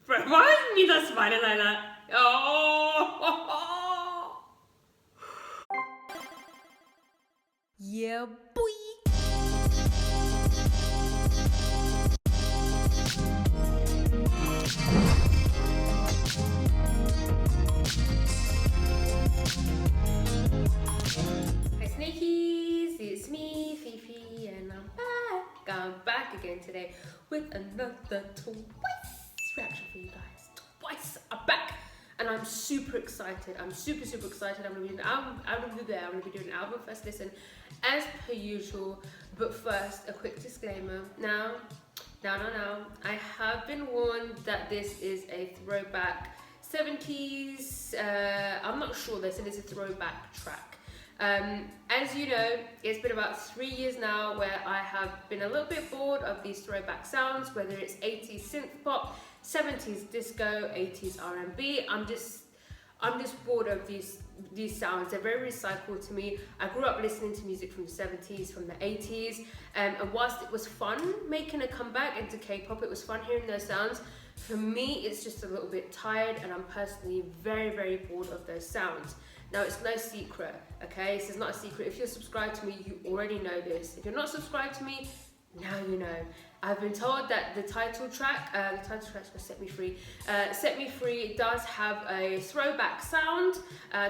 Why is Nina smiling like that? Oh! Yeah, boy. Hi Snakies, it's me, Fifi, and I'm back. I'm back again today with another Twice reaction for you guys. Twice, I'm back, and I'm super excited. I'm super excited. I'm gonna be doing an album. I'm gonna be doing an album first listen, as per usual. But first, a quick disclaimer. Now, I have been warned that this is a throwback 70s. I'm not sure. They said it's a throwback track. As you know, it's been about 3 years now where I have been a little bit bored of these throwback sounds, whether it's 80s synth pop, 70s disco, 80s R&B. I'm just bored of these sounds. They're very recycled to me. I grew up listening to music from the 70s, from the 80s, and whilst it was fun making a comeback into K-pop, it was fun hearing those sounds. For me, it's just a little bit tired, and I'm personally very bored of those sounds. Now, it's no secret, okay? This is not a secret. If you're subscribed to me, you already know this. If you're not subscribed to me, now you know. I've been told that the title track's for Set Me Free. Set Me Free does have a throwback sound.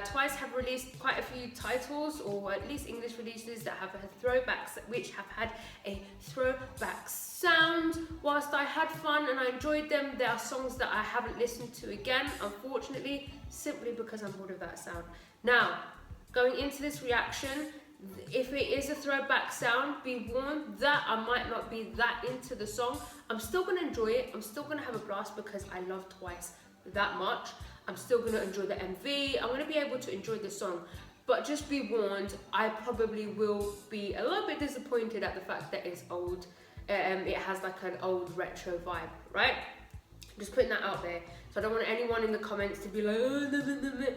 Twice have released quite a few titles, or at least English releases, that have had throwbacks, which have had a throwback sound. Whilst I had fun and I enjoyed them, there are songs that I haven't listened to again, unfortunately, simply because I'm bored of that sound. Now, going into this reaction, if it is a throwback sound, be warned that I might not be that into the song. I'm still going to enjoy it. I'm still going to have a blast because I love Twice that much. I'm still going to enjoy the MV. I'm going to be able to enjoy the song. But just be warned, I probably will be a little bit disappointed at the fact that it's old. It has like an old retro vibe, right? Just putting that out there. So I don't want anyone in the comments to be like, oh, no.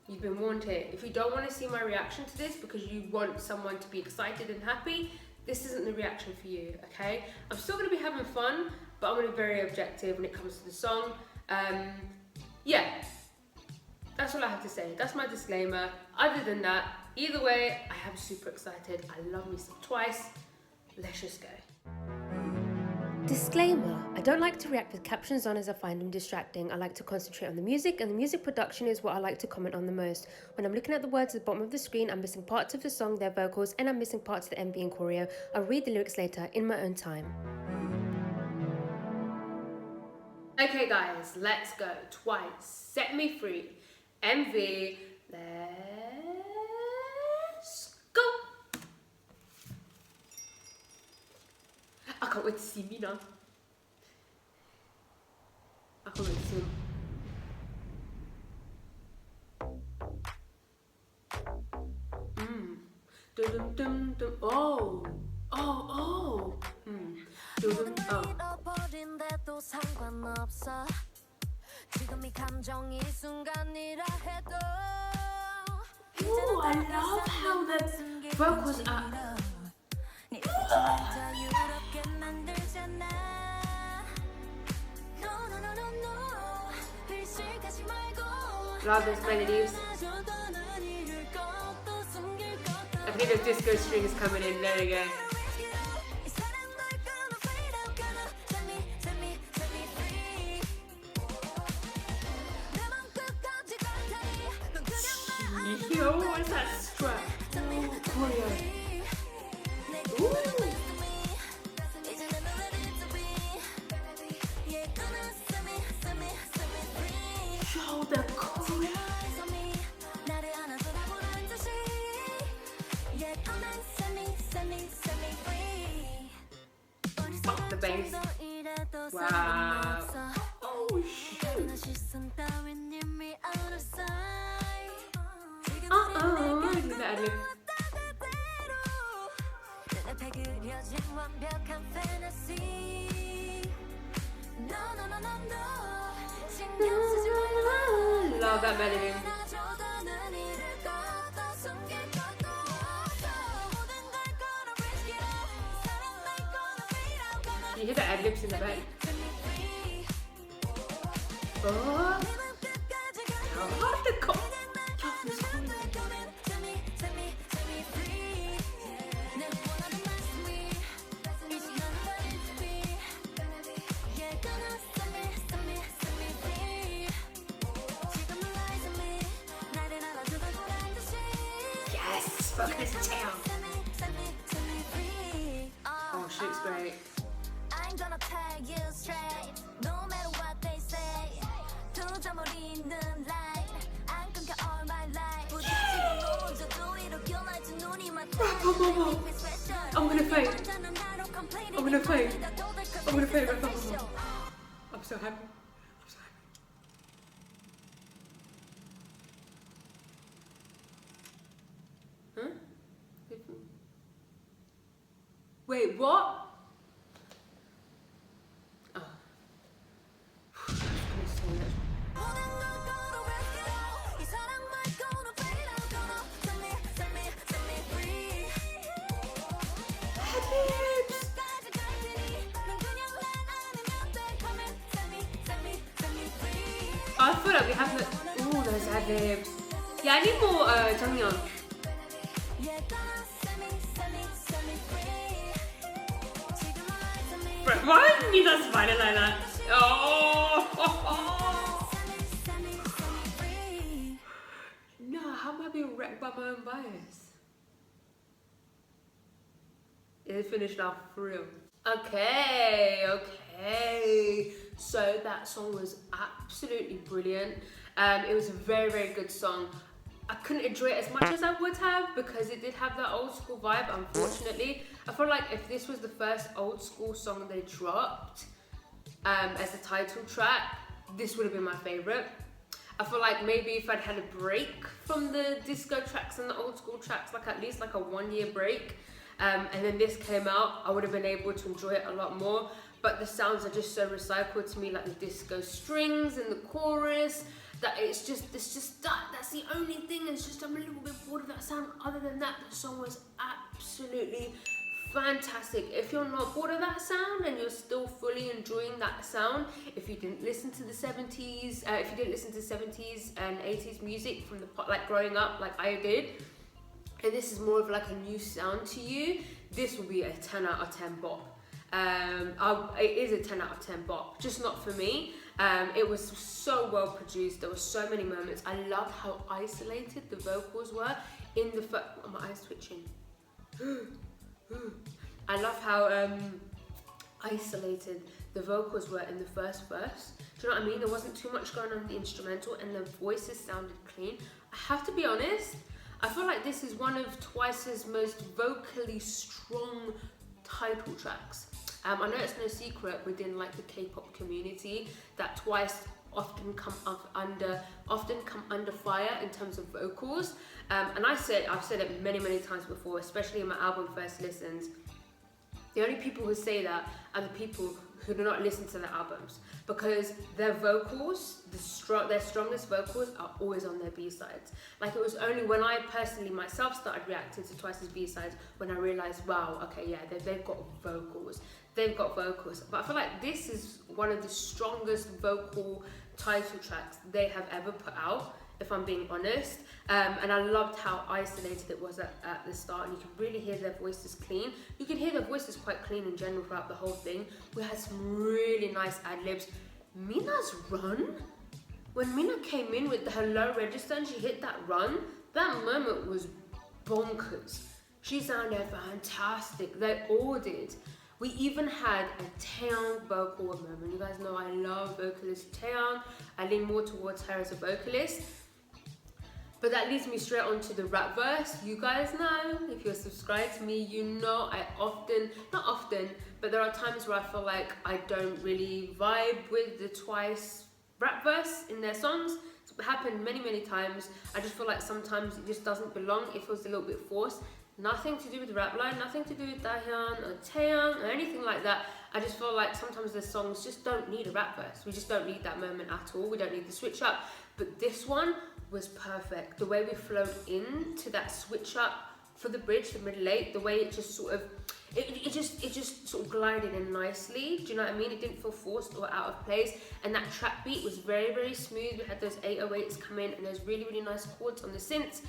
You've been warned here. If you don't want to see my reaction to this because you want someone to be excited and happy, this isn't the reaction for you, okay? I'm still going to be having fun, but I'm going to be very objective when it comes to the song. Yeah, that's all I have to say. That's my disclaimer. Other than that, either way, I am super excited. I love me some Twice. Let's just go. Disclaimer, I don't like to react with captions on as I find them distracting. I like to concentrate on the music, and the music production is what I like to comment on the most. When I'm looking at the words at the bottom of the screen, I'm missing parts of the song, their vocals, and I'm missing parts of the MV and choreo. I'll read the lyrics later in my own time. Okay guys, let's go. Twice, Set Me Free, MV, let's go. I can't wait to see me now. I can't wait to see him. Dum dum dum. Oh. Ooh, I love how the vocals are. Love those melodies. I think the disco string is coming in. There we go. Yo, what's that strap? Choreo. Ooh. Yo, the choreo. Fuck the bass. Wow. Oh shoot. Do the ad lib. Love that melody. You hear the ad libs in the back? fuck? How hard to come? Yes, focus down. Oh, shit's great. I'm gonna tell you straight, no matter what they say. 도저모리는 line, 안 끊겨 all my life. 부딪히고 넘어져도 이렇게 날지 눈이 맞다. I'm gonna faint. I'm gonna faint. I'm gonna faint. I'm so happy. I'm so happy. Huh? Wait, what? Oh. I feel like we have the. Ooh, those ad-libs. Yeah, I need more Jonghyun. Why didn't you just find it like that? Oh! No, how am I being wrecked by my own bias? It's finished now for real. Okay. So that song was absolutely brilliant. It was a very, very good song. I couldn't enjoy it as much as I would have because it did have that old school vibe, unfortunately. I feel like if this was the first old school song they dropped as a title track, this would have been my favourite. I feel like maybe if I'd had a break from the disco tracks and the old school tracks, like at least like a 1 year break, and then this came out, I would have been able to enjoy it a lot more. But the sounds are just so recycled to me, like the disco strings in the chorus, that it's just that's the only thing. It's just I'm a little bit bored of that sound. Other than that, the song was absolutely fantastic. If you're not bored of that sound and you're still fully enjoying that sound, if you didn't listen to the 70s, if you didn't listen to 70s and 80s music from the like growing up like I did, and this is more of like a new sound to you, this will be a 10 out of 10 bop. It is a 10 out of 10 bop, just not for me. It was so well produced. There were so many moments. I loved how isolated the vocals were in the oh, my eyes twitching. I love how isolated the vocals were in the first verse. Do you know what I mean? There wasn't too much going on in the instrumental and the voices sounded clean. I have to be honest, I feel like this is one of Twice's most vocally strong title tracks. I know it's no secret within like the K-pop community that Twice often come under fire in terms of vocals. And I've said it many times before, especially in my album First Listens. The only people who say that are the people who do not listen to their albums, because their vocals, their strongest vocals are always on their B-sides. Like it was only when I personally myself started reacting to Twice's B-sides when I realized, wow, okay, yeah, they've got vocals. But I feel like this is one of the strongest vocal title tracks they have ever put out, if I'm being honest. And I loved how isolated it was at the start, and you can really hear their voices clean. You can hear their voices quite clean in general throughout the whole thing. We had some really nice ad-libs. Mina's run, when Mina came in with her low register and she hit that run, that moment was bonkers. She sounded fantastic. They all did. We even had a Taeyang vocal moment. You guys know I love vocalist Taeyang. I lean more towards her as a vocalist. But that leads me straight on to the rap verse. You guys know, if you're subscribed to me, you know not often, but there are times where I feel like I don't really vibe with the Twice rap verse in their songs. It's happened many times. I just feel like sometimes it just doesn't belong. It feels a little bit forced. Nothing to do with the rap line, nothing to do with Dahyun or Taeyang or anything like that. I just feel like sometimes the songs just don't need a rap verse. We just don't need that moment at all. We don't need the switch up. But this one was perfect. The way we flowed into that switch up for the bridge, the middle eight, the way it just sort of, it just sort of glided in nicely. Do you know what I mean? It didn't feel forced or out of place. And that trap beat was very, very smooth. We had those 808s come in and those really, really nice chords on the synths.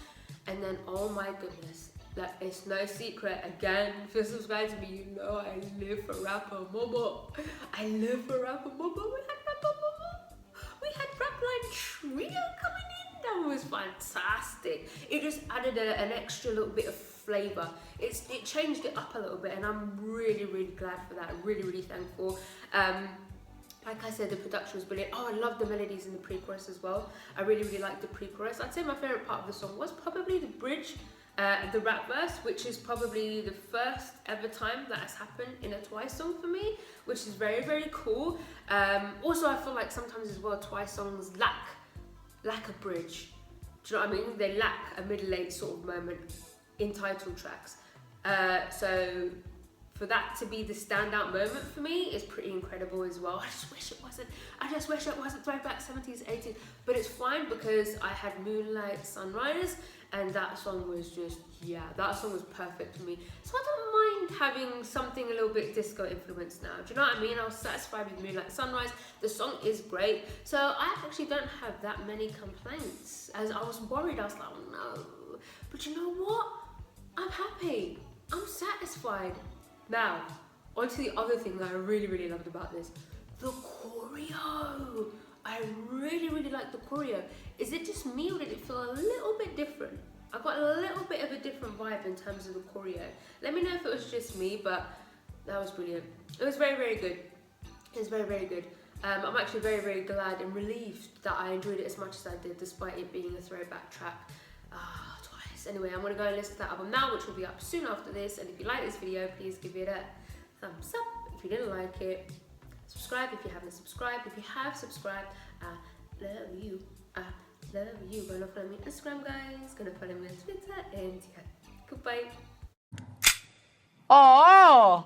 And then, oh my goodness, like, it's no secret, again, if you're subscribed to me, you know I live for rapper Momo. I live for rapper Momo. We had rapper Momo. We had Rapline Trio coming in. That was fantastic. It just added an extra little bit of flavour. It changed it up a little bit, and I'm really, really glad for that. Really, really thankful. Like I said, the production was brilliant. Oh, I love the melodies in the pre-chorus as well. I really, really liked the pre-chorus. I'd say my favourite part of the song was probably the bridge, the rap verse, which is probably the first ever time that has happened in a Twice song for me, which is very, very cool. Also, I feel like sometimes as well, Twice songs lack a bridge. Do you know what I mean? They lack a middle-eight sort of moment in title tracks. So for that to be the standout moment for me is pretty incredible as well. I just wish it wasn't throwback 70s, 80s, but it's fine because I had Moonlight Sunrise, and that song was just, yeah, that song was perfect for me. So I don't mind having something a little bit disco influenced now. Do you know what I mean? I was satisfied with Moonlight Sunrise. The song is great. So I actually don't have that many complaints. As I was worried, I was like, oh no. But you know what? I'm happy. I'm satisfied. Now, onto the other thing that I really, really loved about this. The choreo. I really, really like the choreo. Is it just me or did it feel a little bit different? I got a little bit of a different vibe in terms of the choreo. Let me know if it was just me, but that was brilliant. It was very, very good. It was very, very good. I'm actually very, very glad and relieved that I enjoyed it as much as I did, despite it being a throwback track. Twice. Anyway, I'm gonna go and listen to that album now, which will be up soon after this. And if you like this video, please give it a thumbs up. If you didn't like it, subscribe if you haven't subscribed. If you have subscribed, I love you. I love you. Gonna follow me on Instagram, guys. Gonna follow me on Twitter, and yeah, goodbye. Oh.